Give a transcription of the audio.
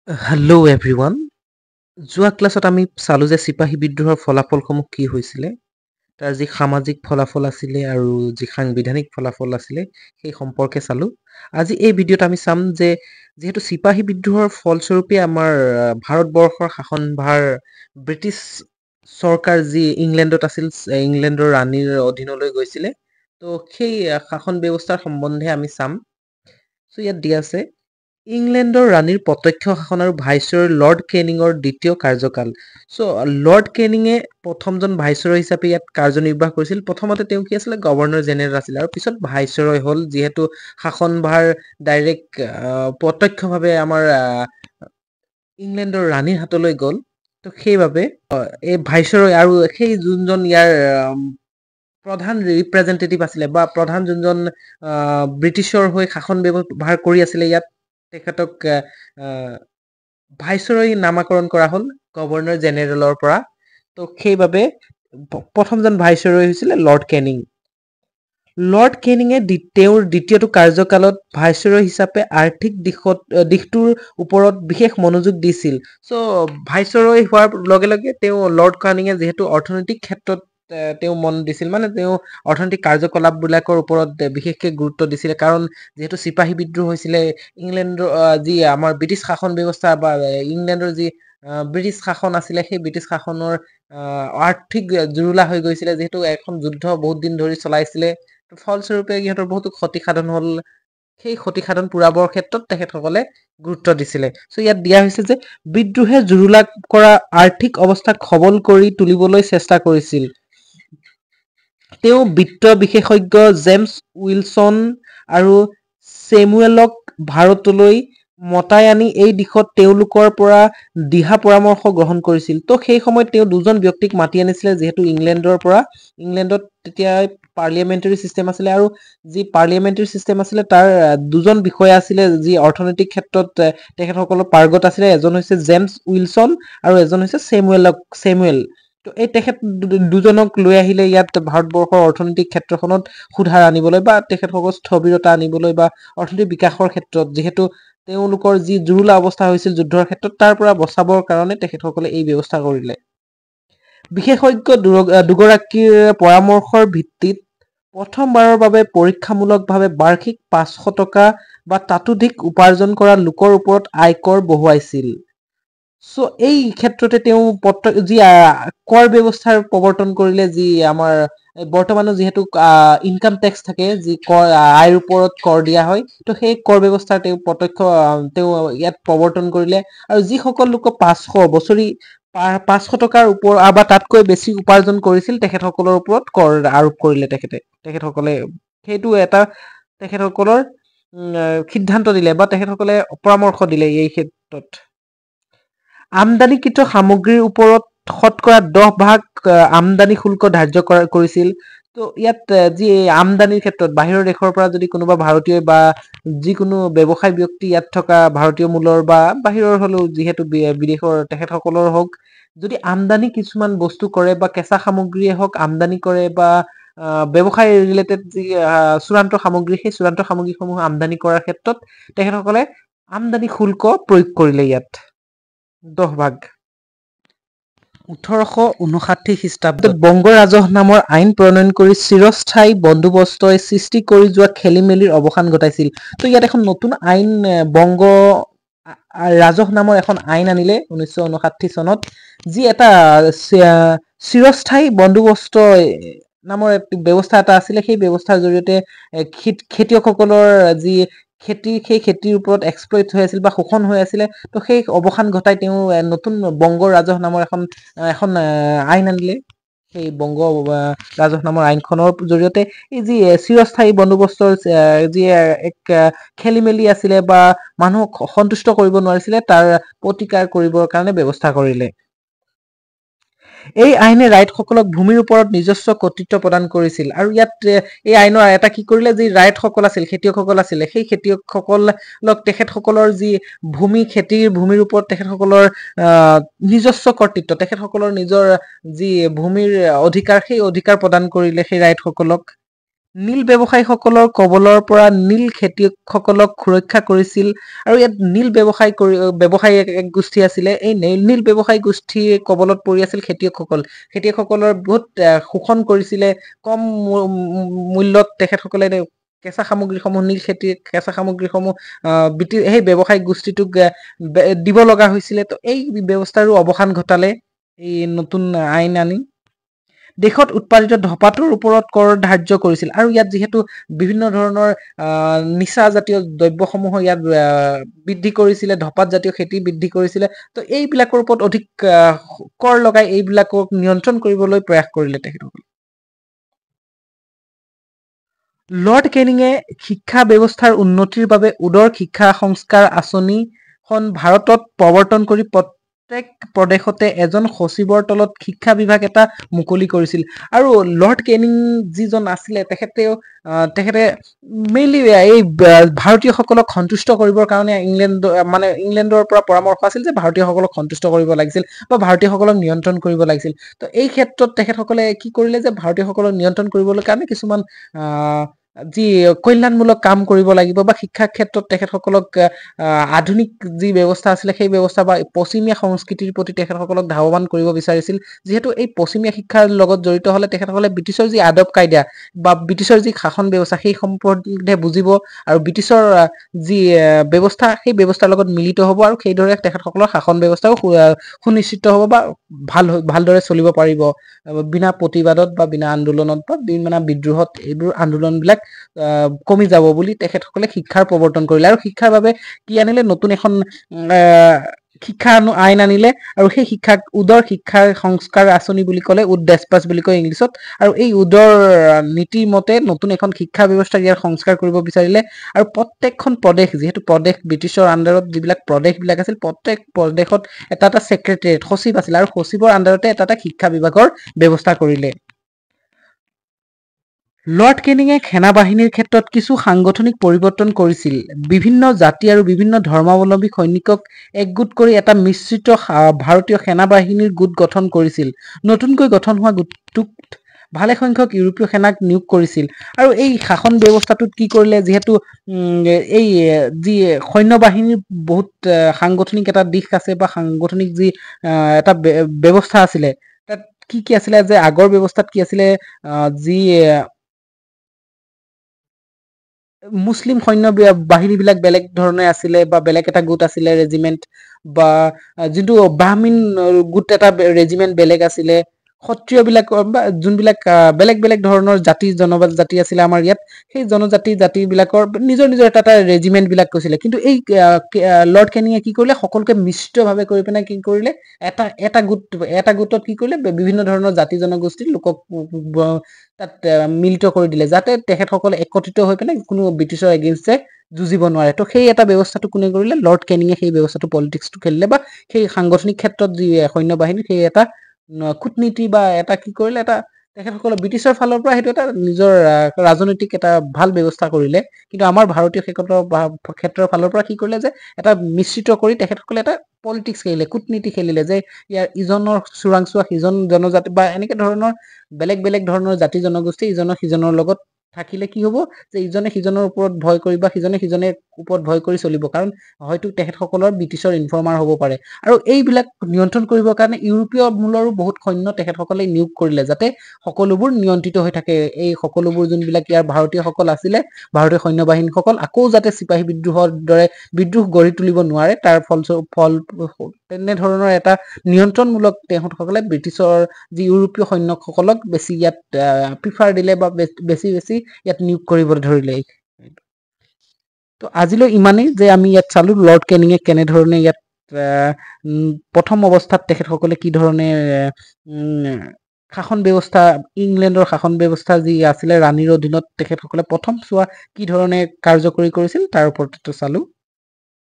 Hello' everyone. যোৱা ক্লাছত আমি চালোঁ যে চিপাহী বিদ্ৰোহৰ ফলাফলসমূহ কি হৈছিলে, তাৰ যি সামাজিক ফলাফল আছিলে আৰু যি সাংবিধানিক ফলাফল আছিলে সেই সম্পৰ্কে চালোঁ। আজি এই ভিডিঅ'ত আমি চাম যে যিহেতু চিপাহী বিদ্ৰোহৰ ফলস্বৰূপে আমাৰ ভাৰতবৰ্ষৰ শাসনভাৰ ব্ৰিটিছ চৰকাৰ যি ইংলেণ্ডত আছিল, ইংলেণ্ডৰ ৰাণীৰ অধীনলৈ গৈছিলে। তো সেই শাসন ব্যৱস্থাৰ সম্বন্ধে আমি চাম। চ' ইয়াত দিয়া আছে ইংলেণ্ডৰ ৰাণীৰ প্ৰত্যক্ষ শাসন আৰু ভাইচৰয় লৰ্ড কেনিঙৰ দ্বিতীয় কাৰ্যকাল। চ' লৰ্ড কেনিঙে প্ৰথমজন ভাইচৰয় হিচাপে ইয়াত কাৰ্যনিৰ্বাহ কৰিছিল। প্ৰথমতে তেওঁ কি আছিলে, গভৰ্ণৰ জেনেৰেল আছিলে আৰু পিছত ভাইচৰয় হ'ল, যিহেতু শাসনভাৰ ডাইৰেক্ট প্ৰত্যক্ষভাৱে আমাৰ ইংলেণ্ডৰ ৰাণীৰ হাতলৈ গ'ল। তো সেইবাবে এই ভাইচৰয় আৰু সেই যোনজন ইয়াৰ প্ৰধান ৰিপ্ৰেজেণ্টেটিভ আছিলে বা প্ৰধান যোনজন ব্ৰিটিছৰ হৈ শাসন ব্যৱহাৰ কৰি আছিলে, ইয়াত তেখেতক ভাইচৰয় নামাকৰণ কৰা হ'ল গভৰ্ণৰ জেনেৰেলৰ পৰা। তো সেইবাবে প্ৰথমজন ভাইচৰয় হৈছিলে লৰ্ড কেনিং। লৰ্ড কেনিঙে তেওঁৰ দ্বিতীয়টো কাৰ্যকালত ভাইচৰয় হিচাপে আৰ্থিক দিশটোৰ ওপৰত বিশেষ মনোযোগ দিছিল। চ' ভাইচৰয় হোৱাৰ লগে লগে তেওঁ লৰ্ড কেনিঙে যিহেতু অৰ্থনৈতিক ক্ষেত্ৰত তেওঁ মন দিছিল, মানে তেওঁ অৰ্থনৈতিক কাৰ্যকলাপবিলাকৰ ওপৰত বিশেষকৈ গুৰুত্ব দিছিলে। কাৰণ যিহেতু চিপাহী বিদ্ৰোহ হৈছিলে, ইংলেণ্ডৰ যি আমাৰ ব্ৰিটিছ শাসন ব্যৱস্থা বা ইংলেণ্ডৰ যি ব্ৰিটিছ শাসন আছিলে, সেই ব্ৰিটিছ শাসনৰ আৰ্থিক জুৰুলা হৈ গৈছিলে, যিহেতু এখন যুদ্ধ বহুত দিন ধৰি চলাইছিলে। ফলস্বৰূপে ইহঁতৰ বহুতো ক্ষতিসাধন হ'ল। সেই ক্ষতিসাধন পূৰাবৰ ক্ষেত্ৰত তেখেতসকলে গুৰুত্ব দিছিলে। চ' ইয়াত দিয়া হৈছে যে বিদ্ৰোহে জুৰুলা কৰা আৰ্থিক অৱস্থাক সবল কৰি তুলিবলৈ চেষ্টা কৰিছিল। তেওঁ বিত্ত বিশেষজ্ঞ জেমছ উইলছন আৰু ছেমুৱেলক ভাৰতলৈ মতাই আনি এই দিশত তেওঁলোকৰ পৰা দিহা পৰামৰ্শ গ্ৰহণ কৰিছিল। তো সেই সময়ত তেওঁ দুজন ব্যক্তিক মাতি আনিছিলে, যিহেতু ইংলেণ্ডৰ পৰা। ইংলেণ্ডত তেতিয়া পাৰ্লিয়ামেণ্টাৰী ছিষ্টেম আছিলে, আৰু যি পাৰ্লিয়ামেণ্টাৰী ছিষ্টেম আছিলে তাৰ দুজন বিষয়া আছিলে যি অৰ্থনৈতিক ক্ষেত্ৰত তেখেতসকলৰ পাৰ্গত আছিলে। এজন হৈছে জেমছ উইলছন আৰু এজন হৈছে ছেমুৱেল। তো এই তেখেত দুজনক লৈ আহিলে ইয়াত ভাৰতবৰ্ষৰ অৰ্থনৈতিক ক্ষেত্ৰখনত সুধাৰ আনিবলৈ বা তেখেতসকলৰ স্থবিৰতা আনিবলৈ বা অৰ্থনৈতিক বিকাশৰ ক্ষেত্ৰত, যিহেতু তেওঁলোকৰ যি জুৰুলা অৱস্থা হৈছিল যুদ্ধৰ ক্ষেত্ৰত, তাৰ পৰা বচাবৰ কাৰণে তেখেতসকলে এই ব্যৱস্থা কৰিলে। বিশেষজ্ঞ দুগৰাকীৰ পৰামৰ্শৰ ভিত্তিত প্ৰথমবাৰৰ বাবে পৰীক্ষামূলকভাৱে বাৰ্ষিক 500 টকা বা তাতোধিক উপাৰ্জন কৰা লোকৰ ওপৰত আয়কৰ বহুৱাইছিল। চ' এই ক্ষেত্ৰতে তেওঁ যি কৰ ব্যৱস্থাৰ প্ৰৱৰ্তন কৰিলে, যি আমাৰ বৰ্তমানো যিহেতু ইনকাম টেক্স থাকে, যি কৰ আয়ৰ ওপৰত কৰ দিয়া হয়, তো সেই কৰ ব্যৱস্থাৰ তেওঁ তেওঁ ইয়াত প্ৰৱৰ্তন কৰিলে। আৰু যিসকল লোকক 500 টকাৰ ওপৰত বা তাতকৈ বেছি উপাৰ্জন কৰিছিল, তেখেতসকলৰ ওপৰত কৰ আৰোপ কৰিলে তেখেতসকলে। সেইটো এটা তেখেতসকলৰ সিদ্ধান্ত দিলে বা তেখেতসকলে পৰামৰ্শ দিলে। এই ক্ষেত্ৰত আমদানিকৃত সামগ্ৰীৰ ওপৰত শতকৰা 10% আমদানি শুল্ক ধাৰ্য কৰিছিল। তো ইয়াত যি আমদানিৰ ক্ষেত্ৰত বাহিৰৰ দেশৰ পৰা যদি কোনোবা ভাৰতীয় বা যিকোনো ব্যৱসায় ব্যক্তি ইয়াত থকা ভাৰতীয় মূলৰ বা বাহিৰৰ হ'লেও, যিহেতু বিদেশৰ তেখেতসকলৰ হওক, যদি আমদানি কিছুমান বস্তু কৰে বা কেঁচা সামগ্ৰীয়ে হওক আমদানি কৰে বা ব্যৱসায় ৰিলেটেড যি চূড়ান্ত সামগ্ৰী, সেই চূড়ান্ত সামগ্ৰীসমূহ আমদানি কৰাৰ ক্ষেত্ৰত তেখেতসকলে আমদানি শুল্ক প্ৰয়োগ কৰিলে ইয়াত 10%। 1859 খ্ৰীষ্টাব্দত বংগ ৰাজহ নামৰ আইন প্ৰণয়ন কৰি চিৰস্থায়ী বন্দোবস্তই সৃষ্টি কৰি যোৱা খেলি মেলিৰ অৱসান ঘটাইছিল। তো ইয়াত এখন নতুন আইন, বংগ ৰাজহ নামৰ এখন আইন আনিলে 1959 চনত, যি এটা চিৰস্থায়ী বন্দোবস্ত নামৰ ব্যৱস্থা এটা আছিলে। সেই ব্যৱস্থাৰ জৰিয়তে খেতিয়কসকলৰ যি খেতি, সেই খেতিৰ ওপৰত এক্সপ্লইট হৈ আছিল বা শোষণ হৈ আছিলে, তো সেই অৱসান ঘটাই তেওঁ নতুন বংগ ৰাজহ নামৰ এখন আইন আনিলে। সেই বংগ ৰাজহ নামৰ আইনখনৰ জৰিয়তে এই যি চিৰস্থায়ী বন্দোবস্তৰ যি এক খেলি মেলি আছিলে বা মানুহক সন্তুষ্ট কৰিব নোৱাৰিছিলে, তাৰ প্ৰতিকাৰ কৰিবৰ কাৰণে ব্যৱস্থা কৰিলে। এই আইনে ৰাইটসকলক ভূমিৰ ওপৰত নিজস্ব কৰ্তৃত্ব প্ৰদান কৰিছিল। আৰু ইয়াত এই আইনৰ এটা কি কৰিলে, যি ৰাইটসকল আছিল, খেতিয়কসকল আছিলে, সেই খেতিয়কসকলক তেখেতসকলৰ যি ভূমি, খেতিৰ ভূমিৰ ওপৰত তেখেতসকলৰ নিজস্ব কৰ্তৃত্ব, তেখেতসকলৰ নিজৰ যি ভূমিৰ অধিকাৰ, সেই অধিকাৰ প্ৰদান কৰিলে সেই ৰাইটসকলক। নীল ব্যৱসায়ীসকলৰ কবলৰ পৰা নীল খেতিয়কসকলক সুৰক্ষা কৰিছিল আৰু ইয়াত নীল ব্যৱসায়ী এক গোষ্ঠী আছিলে। এই নীল ব্যৱসায়ী গোষ্ঠীৰ কবলত পৰি আছিল খেতিয়কসকলৰ বহুত শোষণ কৰিছিলে। কম মূল্যত তেখেতসকলে কেঁচা সামগ্ৰীসমূহ কেঁচা সামগ্ৰীসমূহ সেই ব্যৱসায়িক গোষ্ঠীটোক দিব লগা হৈছিলে। তো এই ব্যৱস্থাৰো অৱসান ঘটালে এই নতুন আইন আনি। দেশত উৎপাদিত ধঁপাতৰ ওপৰত কৰ ধাৰ্য কৰিছিল আৰু ইয়াত যিহেতু বিভিন্ন ধৰণৰ নিচা জাতীয় দ্ৰব্যসমূহ ইয়াত বৃদ্ধি কৰিছিলে, ধঁপাত জাতীয় খেতি বৃদ্ধি কৰিছিলে। তো এইবিলাকৰ ওপৰত অধিক কৰ লগাই এইবিলাকক নিয়ন্ত্ৰণ কৰিবলৈ প্ৰয়াস কৰিলে তেখেতসকলে। লৰ্ড কেনিঙে শিক্ষা ব্যৱস্থাৰ উন্নতিৰ বাবে উদাৰ শিক্ষা সংস্কাৰ আঁচনিখন ভাৰতত প্ৰৱৰ্তন কৰি প্ৰত্যেক প্ৰদেশতে এজন সচিবৰ তলত শিক্ষা বিভাগ এটা মুকলি কৰিছিল। আৰু লৰ্ড কেনিং যিজন আছিলে তেখেতে মেইনলি এই ভাৰতীয়সকলক সন্তুষ্ট কৰিবৰ কাৰণে ইংলেণ্ডৰ পৰা পৰামৰ্শ আছিল যে ভাৰতীয়সকলক সন্তুষ্ট কৰিব লাগিছিল বা ভাৰতীয়সকলক নিয়ন্ত্ৰণ কৰিব লাগিছিল। তো এই ক্ষেত্ৰত তেখেতসকলে কি কৰিলে যে ভাৰতীয়সকলক নিয়ন্ত্ৰণ কৰিবলৈ কাৰণে কিছুমান যি কল্যাণমূলক কাম কৰিব লাগিব বা শিক্ষাৰ ক্ষেত্ৰত তেখেতসকলক আধুনিক যি ব্যৱস্থা আছিলে সেই ব্যৱস্থা বা পশ্চিমীয়া সংস্কৃতিৰ প্ৰতি তেখেতসকলক ধাৱমান কৰিব বিচাৰিছিল। যিহেতু এই পশ্চিমীয়া শিক্ষাৰ লগত জড়িত হ'লে তেখেতসকলে ব্ৰিটিছৰ যি আদব কায়দা বা ব্ৰিটিছৰ যি শাসন ব্যৱস্থা সেই সম্পৰ্কে বুজিব আৰু ব্ৰিটিছৰ যি ব্যৱস্থা সেই ব্যৱস্থাৰ লগত মিলিত হ'ব আৰু সেইদৰে তেখেতসকলৰ শাসন ব্যৱস্থাও সুনিশ্চিত হ'ব বা ভালদৰে চলিব পাৰিব বিনা প্ৰতিবাদত বা বিনা আন্দোলনত বা বিনা বিদ্ৰোহত। এইবোৰ আন্দোলনবিলাক কমি যাব বুলি তেখেতসকলে শিক্ষাৰ প্ৰৱৰ্তন কৰিলে আৰু শিক্ষাৰ বাবে কি আনিলে, নতুন এখন শিক্ষা আইন আনিলে আৰু সেই শিক্ষাক উদাৰ শিক্ষাৰ সংস্কাৰ আঁচনি বুলি ক'লে, উডেস্পাছ বুলি কয় ইংলিছত। আৰু এই উদাৰ নীতিৰ মতে নতুন এখন শিক্ষা ব্যৱস্থা ইয়াৰ সংস্কাৰ কৰিব বিচাৰিলে আৰু প্ৰত্যেকখন প্ৰদেশ, যিহেতু প্ৰদেশ ব্ৰিটিছৰ আণ্ডাৰত যিবিলাক প্ৰদেশবিলাক আছিল, প্ৰত্যেক প্ৰদেশত এটা ছেক্ৰেটেৰিয়েট সচিব আছিল আৰু সচিবৰ আণ্ডাৰতে এটা শিক্ষা বিভাগৰ ব্যৱস্থা কৰিলে। লৰ্ড কেনিঙে সেনা বাহিনীৰ ক্ষেত্ৰত কিছু সাংগঠনিক পৰিৱৰ্তন কৰিছিল। বিভিন্ন জাতি আৰু বিভিন্ন ধৰ্মাৱলম্বী সৈনিকক একগোট কৰি এটা মিশ্ৰিত ভাৰতীয় সেনা বাহিনীৰ গোট গঠন কৰিছিল। নতুনকৈ গঠন হোৱা গোটটোত ভালেসংখ্যক ইউৰোপীয় সেনাক নিয়োগ কৰিছিল। আৰু এই শাসন ব্যৱস্থাটোত কি কৰিলে, যিহেতু এই যি সৈন্য বাহিনীৰ বহুত সাংগঠনিক এটা দিশ আছে বা সাংগঠনিক যি এটা ব্যৱস্থা আছিলে, তাত কি আছিলে যে আগৰ ব্যৱস্থাত কি আছিলে, যি মুছলিম সৈন্য বাহিনীবিলাক বেলেগ ধৰণে আছিলে বা বেলেগ এটা গোট আছিলে ৰেজিমেণ্ট, বা যোনটো ব্ৰাহ্মীণ গোট এটা ৰেজিমেণ্ট বেলেগ আছিলে। সত্ৰিয়বিলাকৰ বা যোনবিলাক বেলেগ বেলেগ ধৰণৰ জনজাতি আছিলে আমাৰ ইয়াত, সেই জাতিবিলাকৰ নিজৰ এটা ৰেজিমেণ্টবিলাক কৈছিলে। কিন্তু এই লৰ্ড কেনিঙে কি কৰিলে, সকলোকে মিশ্ৰিতভাৱে কৰি পিনে কি কৰিলে, এটা গোটত কি কৰিলে, বিভিন্ন ধৰণৰ জাতি জনগোষ্ঠীৰ লোকক তাত মিলিত কৰি দিলে, যাতে তেখেতসকলে একত্ৰিত হৈ পিনে কোনো ব্ৰিটিছৰ এগেইনষ্টে যুঁজিব নোৱাৰে। তো সেই এটা ব্যৱস্থাটো কোনে কৰিলে, লৰ্ড কেনিঙে সেই ব্যৱস্থাটো পলিটিক্সটো খেলিলে বা সেই সাংগঠনিক ক্ষেত্ৰত যি সৈন্য বাহিনী সেই এটা কূটনীতি বা এটা কি কৰিলে, এটা তেখেতসকলে ব্ৰিটিছৰ ফালৰ পৰা সেইটো এটা নিজৰ ৰাজনৈতিক এটা ভাল ব্যৱস্থা কৰিলে। কিন্তু আমাৰ ভাৰতীয় ক্ষেত্ৰৰ ফালৰ পৰা কি কৰিলে যে এটা মিশ্ৰিত কৰি তেখেতসকলে এটা পলিটিক্স খেলিলে, কূটনীতি খেলিলে, যে ইয়াৰ ইজনৰ চোৰাংচোৱা সিজন জনজাতি বা এনেকে ধৰণৰ বেলেগ বেলেগ ধৰণৰ জাতি জনগোষ্ঠী ইজনৰ সিজনৰ লগত থাকিলে কি হ'ব, যে ইজনে সিজনৰ ওপৰত ভয় কৰি বা সিজনে ওপৰত ভয় কৰি চলিব, কাৰণ হয়তো তেখেতসকলৰ ব্ৰিটিছৰ ইনফৰ্মাৰ হ'ব পাৰে। আৰু এইবিলাক নিয়ন্ত্ৰণ কৰিবৰ কাৰণে ইউৰোপীয় মূলৰো বহুত সৈন্য তেখেতসকলে নিয়োগ কৰিলে, যাতে সকলোবোৰ নিয়ন্ত্ৰিত হৈ থাকে। এই সকলোবোৰ যোনবিলাক ইয়াৰ ভাৰতীয়সকল আছিলে, ভাৰতীয় সৈন্য বাহিনীসকল আকৌ যাতে চিপাহী বিদ্ৰোহৰ দৰে বিদ্ৰোহ গঢ়ি তুলিব নোৱাৰে, তাৰ তেনেধৰণৰ এটা নিয়ন্ত্ৰণমূলক তেখেতসকলে ব্ৰিটিছৰ যি ইউৰোপীয় সৈন্যসকলক বেছি ইয়াত প্ৰিফাৰ দিলে বা বেছি ইয়াত নিয়োগ কৰিবলৈ ধৰিলে। তো আজিলৈ ইমানেই, যে আমি ইয়াত চালো লৰ্ড কেনিঙে কেনেধৰণে ইয়াত প্ৰথম অৱস্থাত তেখেতসকলে কি ধৰণে শাসন ব্যৱস্থা, ইংলেণ্ডৰ শাসন ব্যৱস্থা যি আছিলে ৰাণীৰ অধীনত তেখেতসকলে প্ৰথম চোৱা কি ধৰণে কাৰ্যকৰী কৰিছিল তাৰ ওপৰত চালো।